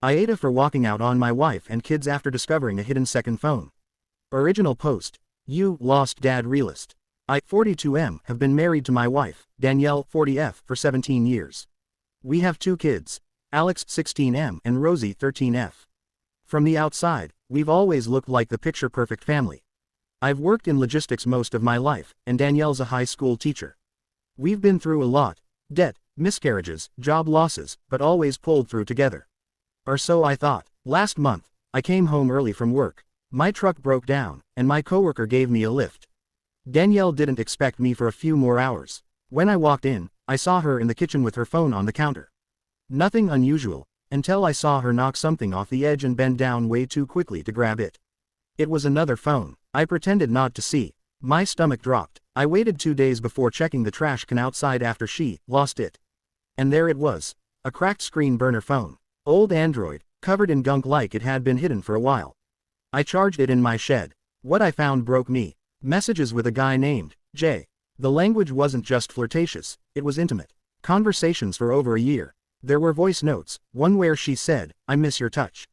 AITA for walking out on my wife and kids after discovering a hidden second phone. Original post. You, lost dad realist. I, 42M, have been married to my wife, Danielle, 40F, for 17 years. We have 2 kids, Alex, 16M, and Rosie, 13F. From the outside, we've always looked like the picture-perfect family. I've worked in logistics most of my life, and Danielle's a high school teacher. We've been through a lot: debt, miscarriages, job losses, but always pulled through together. Or so I thought. Last month, I came home early from work. My truck broke down, and my coworker gave me a lift. Danielle didn't expect me for a few more hours. When I walked in, I saw her in the kitchen with her phone on the counter. Nothing unusual, until I saw her knock something off the edge and bend down way too quickly to grab it. It was another phone. I pretended not to see. My stomach dropped. I waited 2 days before checking the trash can outside after she lost it. And there it was. A cracked screen burner phone. Old Android, covered in gunk like it had been hidden for a while. I charged it in my shed. What I found broke me. Messages with a guy named Jay. The language wasn't just flirtatious, it was intimate. Conversations for over a year. There were voice notes, one where she said, "I miss your touch."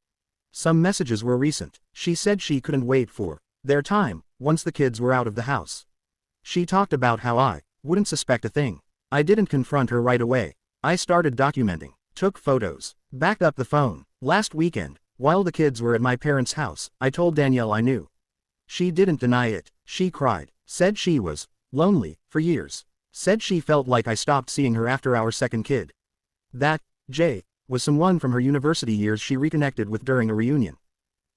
Some messages were recent. She said she couldn't wait for their time, once the kids were out of the house. She talked about how I wouldn't suspect a thing. I didn't confront her right away. I started documenting, took photos, backed up the phone. Last weekend, while the kids were at my parents' house, I told Danielle I knew. She didn't deny it. She cried, said she was lonely for years, said she felt like I stopped seeing her after our second kid. That Jay was someone from her university years she reconnected with during a reunion.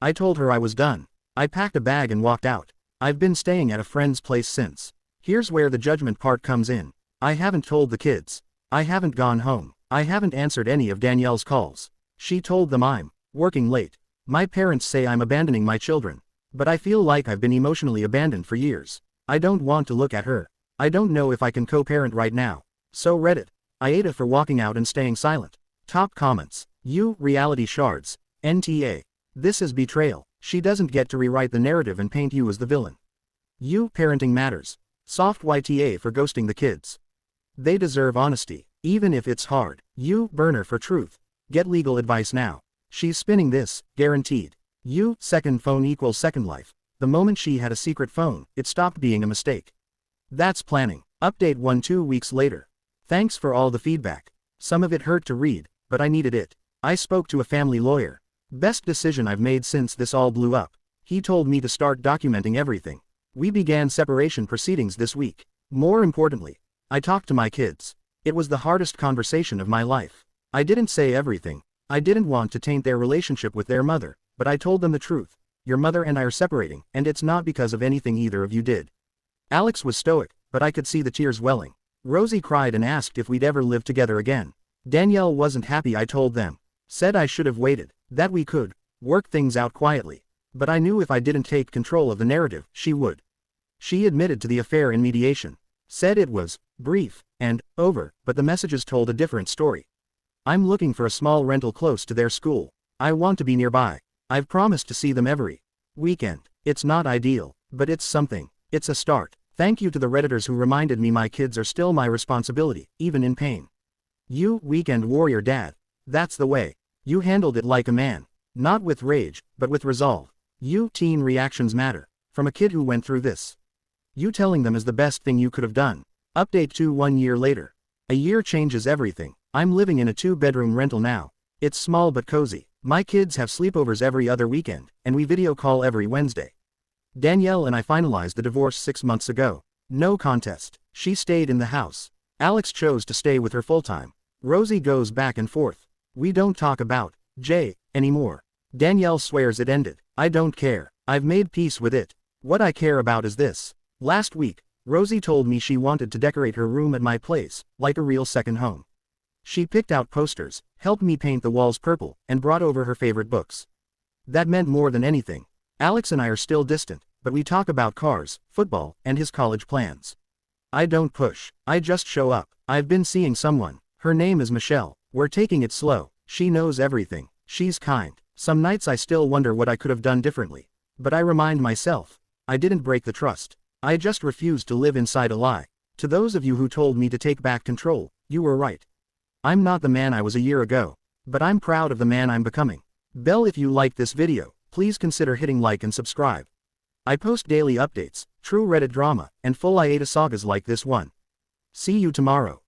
I told her I was done. I packed a bag and walked out. I've been staying at a friend's place since. Here's where the judgment part comes in. I haven't told the kids. I haven't gone home. I haven't answered any of Danielle's calls. She told them I'm working late. My parents say I'm abandoning my children. But I feel like I've been emotionally abandoned for years. I don't want to look at her. I don't know if I can co-parent right now. So Reddit. AITA for walking out and staying silent. Top comments. You, reality shards. NTA. This is betrayal. She doesn't get to rewrite the narrative and paint you as the villain. You, parenting matters. Soft YTA for ghosting the kids. They deserve honesty, even if it's hard. You, burner for truth. Get legal advice now. She's spinning this, guaranteed. You, second phone equals second life. The moment she had a secret phone, it stopped being a mistake. That's planning. Update 2 weeks later. Thanks for all the feedback. Some of it hurt to read, but I needed it. I spoke to a family lawyer. Best decision I've made since this all blew up. He told me to start documenting everything. We began separation proceedings this week. More importantly, I talked to my kids. It was the hardest conversation of my life. I didn't say everything. I didn't want to taint their relationship with their mother, but I told them the truth. Your mother and I are separating, and it's not because of anything either of you did. Alex was stoic, but I could see the tears welling. Rosie cried and asked if we'd ever live together again. Danielle wasn't happy, I told them. Said I should have waited, that we could work things out quietly. But I knew if I didn't take control of the narrative, she would. She admitted to the affair in mediation. Said it was brief and over, but the messages told a different story. I'm looking for a small rental close to their school. I want to be nearby. I've promised to see them every weekend. It's not ideal, but it's something. It's a start. Thank you to the Redditors who reminded me my kids are still my responsibility, even in pain. You, weekend warrior dad. That's the way. You handled it like a man. Not with rage, but with resolve. You, teen reactions matter. From a kid who went through this. You telling them is the best thing you could have done. Update 2 1 year later. A year changes everything. I'm living in a 2-bedroom rental now. It's small but cozy. My kids have sleepovers every other weekend, and we video call every Wednesday. Danielle and I finalized the divorce 6 months ago. No contest. She stayed in the house. Alex chose to stay with her full-time. Rosie goes back and forth. We don't talk about Jay anymore. Danielle swears it ended. I don't care. I've made peace with it. What I care about is this. Last week, Rosie told me she wanted to decorate her room at my place, like a real second home. She picked out posters, helped me paint the walls purple, and brought over her favorite books. That meant more than anything. Alex and I are still distant, but we talk about cars, football, and his college plans. I don't push. I just show up. I've been seeing someone. Her name is Michelle. We're taking it slow. She knows everything. She's kind. Some nights I still wonder what I could have done differently. But I remind myself, I didn't break the trust. I just refused to live inside a lie. To those of you who told me to take back control, you were right. I'm not the man I was a year ago. But I'm proud of the man I'm becoming. Bell, if you like this video, please consider hitting like and subscribe. I post daily updates, true Reddit drama, and full AITA sagas like this one. See you tomorrow.